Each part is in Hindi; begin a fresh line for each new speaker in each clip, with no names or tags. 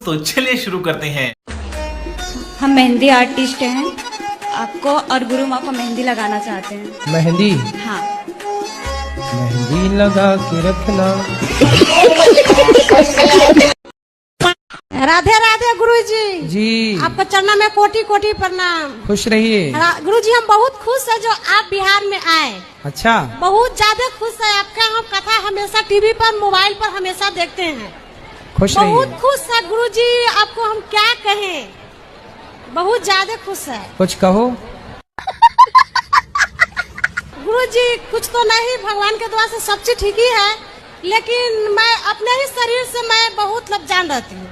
तो चलिए शुरू करते हैं।
हम मेहंदी आर्टिस्ट हैं, आपको और गुरु माँ को मेहंदी लगाना चाहते हैं।
मेहंदी?
हाँ।
मेहंदी लगा के रखना।
राधे राधे गुरुजी।
जी
आपको चरणों में कोटि कोटि प्रणाम।
खुश रहिए।
गुरुजी हम बहुत खुश है जो आप बिहार में आए।
अच्छा,
बहुत ज्यादा खुश है। आपका हम कथा हमेशा टीवी पर मोबाइल पर हमेशा देखते हैं।
खुश
बहुत
रहिए।
खुश है गुरुजी, आपको हम क्या कहें, बहुत ज्यादा खुश है।
कुछ कहो।
गुरुजी कुछ तो नहीं, भगवान के दुआ से सब चीज ठीक ही है, लेकिन मैं अपने ही शरीर से मैं बहुत लपजान रहती हूँ।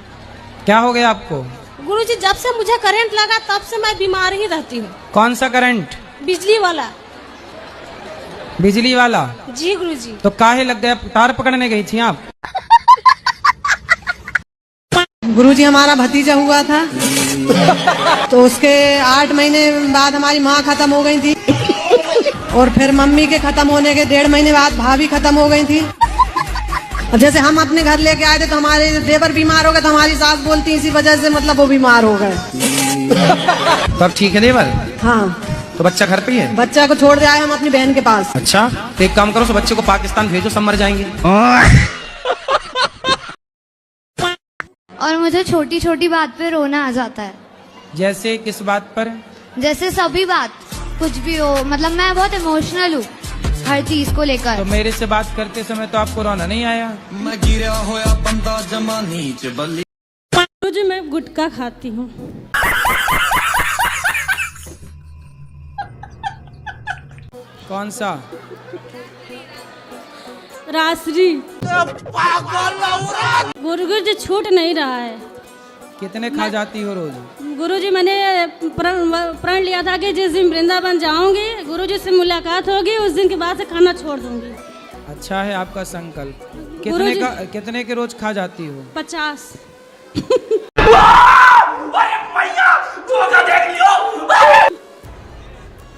क्या हो गया आपको?
गुरुजी जब से मुझे करंट लगा तब से मैं बीमार ही रहती हूँ।
कौन सा करंट?
बिजली वाला।
बिजली वाला?
जी गुरुजी।
तो काहे लग गया? तार पकड़ने गई थी आप?
गुरुजी हमारा भतीजा हुआ था तो उसके 8 महीने बाद हमारी माँ खत्म हो गई थी और फिर मम्मी के खत्म होने के 1.5 महीने बाद भाभी खत्म हो गई थी। और जैसे हम अपने घर लेके आए थे तो हमारे देवर बीमार हो गए, तो हमारी सास बोलती इसी वजह से मतलब वो बीमार हो गए।
तो अब ठीक है देवर?
हाँ।
तो बच्चा घर पे ही है?
बच्चा को छोड़ दे आए हम अपनी बहन के पास।
अच्छा, तो एक काम करो, तो बच्चे को पाकिस्तान भेजो, सब मर जाएंगे।
और मुझे छोटी छोटी बात पे रोना आ जाता है।
जैसे किस बात पर?
जैसे सभी बात, कुछ भी हो, मतलब मैं बहुत इमोशनल हूँ हर चीज को लेकर।
तो मेरे से बात करते समय तो आपको रोना नहीं आया?
मैं गिरा होया बंदा जमा नीच बल्ली।
गुरुजी मैं गुटखा खाती हूँ।
कौन सा?
रासरी। गुरुजी छूट नहीं रहा है।
कितने खा जाती हो रोज?
गुरुजी मैंने प्रण लिया था कि जिस दिन वृंदावन जाऊंगी, गुरुजी से मुलाकात होगी, उस दिन के बाद से खाना छोड़ दूंगी।
अच्छा है आपका संकल्प। कितने के रोज खा जाती हो?
50।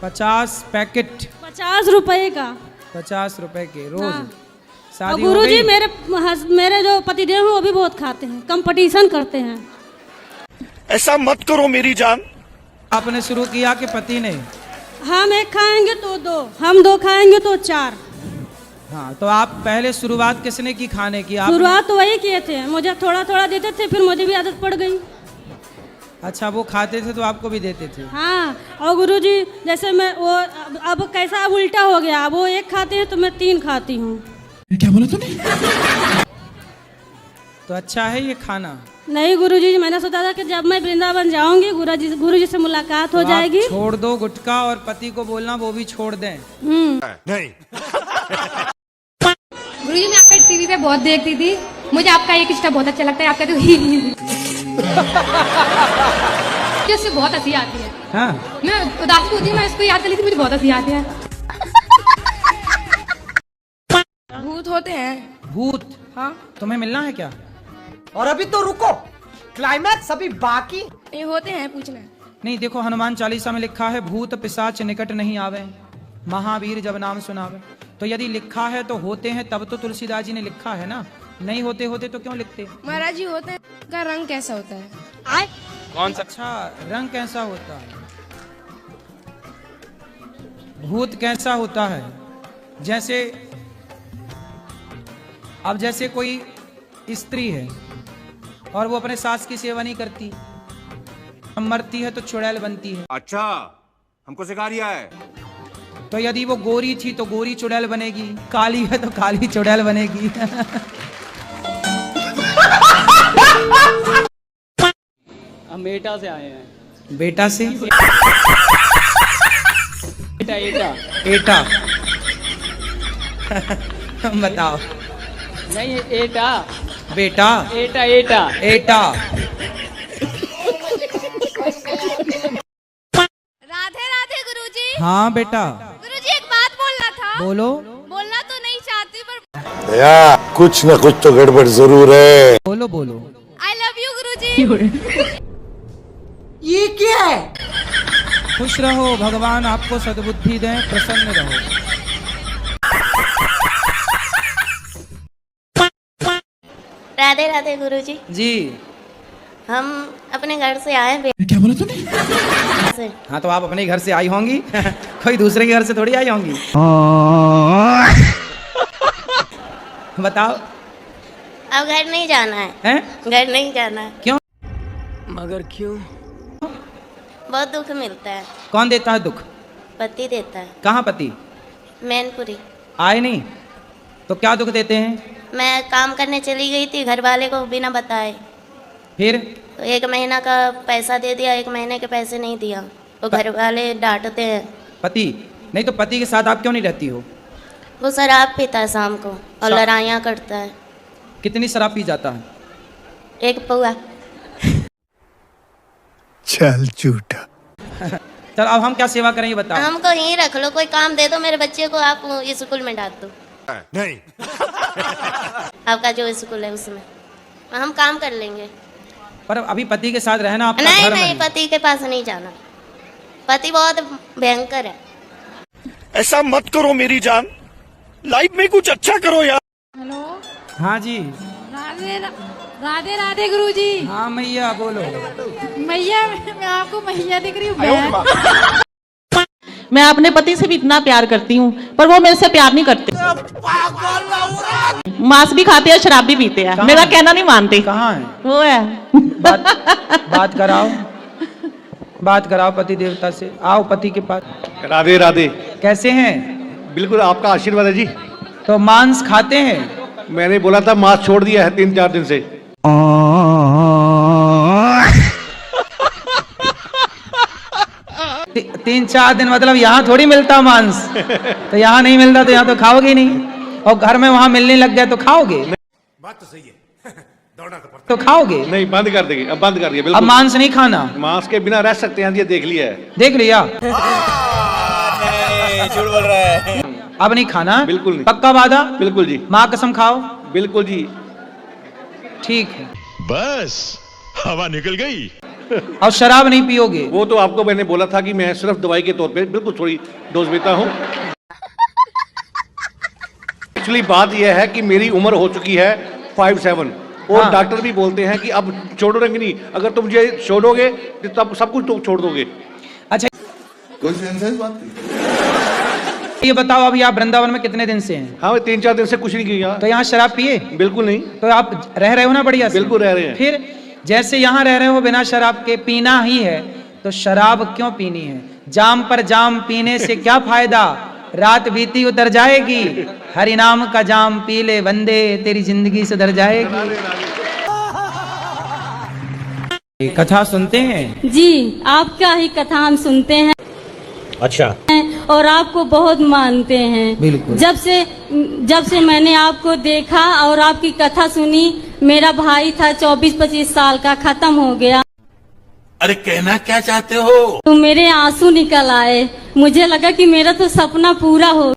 50 पैकेट?
50 रुपए का।
50 रुपए के रोज?
हाँ। और
शादी हो
गुरुजी
गई?
मेरे जो पतिदेव हैं वो भी बहुत खाते हैं, कंपटीशन करते हैं।
ऐसा मत करो मेरी जान।
आपने शुरू किया कि पति ने?
हम एक खाएंगे तो 2, हम 2 खाएंगे तो 4।
हाँ, तो आप पहले शुरुआत किसने की खाने की? आप?
शुरुआत तो वही किए थे, मुझे थोड़ा थोड़ा देते थे, फिर मुझे भी आदत पड़ गई।
अच्छा, वो खाते थे तो आपको भी देते थे?
हाँ। और गुरुजी जैसे मैं वो अब कैसा अब उल्टा हो गया, वो 1 खाते हैं तो मैं 3 खाती हूँ।
क्या बोला तूने?
तो अच्छा है ये खाना?
नहीं गुरुजी, मैंने सोचा था कि जब मैं वृंदावन जाऊंगी गुरुजी से मुलाकात हो
तो
जाएगी।
छोड़ दो गुटखा और पति को बोलना वो भी छोड़ दें।
नहीं।
गुरुजी मैं आपका टीवी पे बहुत देखती थी, मुझे आपका एक स्टेप बहुत अच्छा लगता है, आपका तो इससे बहुत हंसी आती है।
हाँ?
मैं उदास होती हूँ, मैं इसको याद कर लेती, मुझे बहुत हंसी आती है।
भूत होते हैं।
भूत?
हाँ।
तुम्हें मिलना है क्या?
और अभी तो रुको, क्लाइमैक्स अभी बाकी।
ये होते हैं, पूछना है।
नहीं, देखो हनुमान चालीसा में लिखा है भूत पिशाच निकट नहीं आवे, महावीर जब नाम सुनावे। तो यदि लिखा है तो होते हैं, तब तो तुलसीदास जी ने लिखा है ना। नहीं होते होते तो क्यों लिखते?
महाराज जी होते हैं, का रंग कैसा होता है?
कौन सा? अच्छा, रंग कैसा होता है? भूत कैसा होता है? जैसे अब जैसे कोई स्त्री है और वो अपने सास की सेवा नहीं करती, मरती है तो चुड़ैल बनती है।
अच्छा, हमको सिखा रिया है।
तो यदि वो गोरी थी तो गोरी चुड़ैल बनेगी, काली है तो काली चुड़ैल बनेगी।
हम एटा से आए हैं।
बेटा से?
एटा एटा
एटा। बताओ।
नहीं, एटा
बेटा?
एटा एटा
एटा।
राधे राधे गुरुजी।
हाँ बेटा।
गुरुजी एक बात बोलना था।
बोलो।
बोलना तो नहीं चाहती पर
या कुछ न कुछ तो गड़बड़ जरूर है।
बोलो बोलो।
आई लव यू गुरुजी।
ये क्या है?
खुश रहो, भगवान आपको सद्बुद्धि दें, प्रसन्न रहो।
राधे राधे गुरुजी।
जी।
हम अपने घर से आए
क्या बोला तूने? हाँ तो आप अपने घर से आई होंगी कोई दूसरे के घर से थोड़ी आई होंगी। बताओ।
अब घर नहीं जाना है? घर नहीं जाना है।
क्यों?
मगर क्यों?
बहुत दुख मिलता है।
कौन देता है दुख?
पति देता है।
कहाँ पति?
मैनपुरी।
आए नहीं तो क्या दुख देते हैं?
मैं काम करने चली गई थी, घर वाले को बिना बताए।
फिर?
तो 1 महीना का पैसा दे दिया, 1 महीने के पैसे नहीं दिया तो घर वाले डांटते हैं।
पति नहीं तो पति के साथ आप क्यों नहीं रहती हो?
वो शराब पीता है शाम को और लड़ाइयाँ करता है।
कितनी शराब पी जाता है?
1 पौआ।
चल झूठा।
चल अब हम क्या सेवा करें ये बताओ।
हमको यहीं रख लो, कोई काम दे दो, मेरे बच्चे को आप स्कूल में डाल दो।
नहीं।
आपका जो स्कूल है उसमें हम काम कर लेंगे।
पर अभी पति के साथ रहना आपका
नहीं
धर्म
नहीं,
है।
पति के पास नहीं जाना, पति बहुत भयंकर है।
ऐसा मत करो मेरी जान, लाइफ में कुछ अच्छा करो यार।
हेलो।
हाँ जी।
राधे राधे राधे गुरुजी।
हाँ मैया बोलो।
मैया, मैं आपको मैया दिख रही हूँ।
मैं अपने पति से भी इतना प्यार करती हूँ पर वो मेरे से प्यार नहीं करते। मांस भी खाते हैं, शराब भी पीते हैं, मेरा कहना नहीं मानते।
कहाँ है?
वो है।
बात कराओ पति देवता से। आओ पति के पास।
राधे राधे।
कैसे हैं?
बिल्कुल आपका आशीर्वाद है जी।
तो मांस खाते हैं?
मैंने बोला था मांस छोड़ दिया है 3-4 दिन से।
3-4 दिन मतलब यहाँ थोड़ी मिलता मांस। तो यहाँ नहीं मिलता तो यहाँ तो खाओगे नहीं, और घर में वहाँ मिलने लग गया तो खाओगे।
बात तो सही है। दौड़ना तो पड़ता
तो खाओगे
नहीं। बंद कर देंगे, अब बंद कर दिया।
अब
बिल्कुल
मांस नहीं खाना।
मांस के बिना रह सकते हैं, ये देख लिया है।
देख लिया।
झूठ बोल रहा है।
अब नहीं खाना?
बिल्कुल नहीं।
पक्का वादा?
बिल्कुल जी।
माँ कसम खाओ?
बिल्कुल जी।
ठीक है।
बस हवा निकल गई।
और शराब नहीं पियोगे?
वो तो आपको मैंने बोला था कि मैं सिर्फ दवाई के तौर पे बिल्कुल थोड़ी डोज लेता हूँ। एक्चुअली बात यह है कि मेरी उम्र हो चुकी है 57 और
हाँ।
डॉक्टर भी बोलते हैं कि अब छोड़ोगे नहीं, अगर तुम मुझे छोड़ोगे तो तब सब कुछ तुम छोड़ दोगे।
अच्छा
कोई सेंस है इस बात की?
ये बताओ अभी आप वृंदावन में कितने दिन से हैं?
हाँ, 3-4 दिन से कुछ नहीं किया।
तो यहाँ शराब पिए?
बिल्कुल नहीं।
तो आप रह रहे हो ना बढ़िया से?
बिल्कुल रह रहे हैं।
फिर जैसे यहाँ रह रहे हो बिना शराब के, पीना ही है तो शराब क्यों पीनी है? जाम पर जाम पीने से क्या फायदा, रात बीती उतर जाएगी। हरि नाम का जाम पी ले बंदे, तेरी जिंदगी सुधर जाएगी। कथा सुनते हैं?
जी, आपका ही कथा हम सुनते हैं।
अच्छा।
और आपको बहुत मानते हैं।
बिल्कुल।
जब से मैंने आपको देखा और आपकी कथा सुनी, मेरा भाई था 24-25 साल का, खत्म हो गया।
अरे कहना क्या चाहते हो?
तो मेरे आंसू निकल आए, मुझे लगा कि मेरा तो सपना पूरा हो।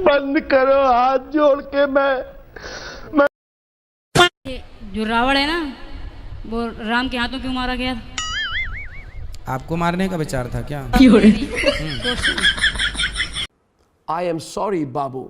बंद करो हाथ जोड़ के। मैं
जो रावण है ना, वो राम के हाथों क्यों मारा गया?
आपको मारने का विचार था क्या?
I am sorry, Babu.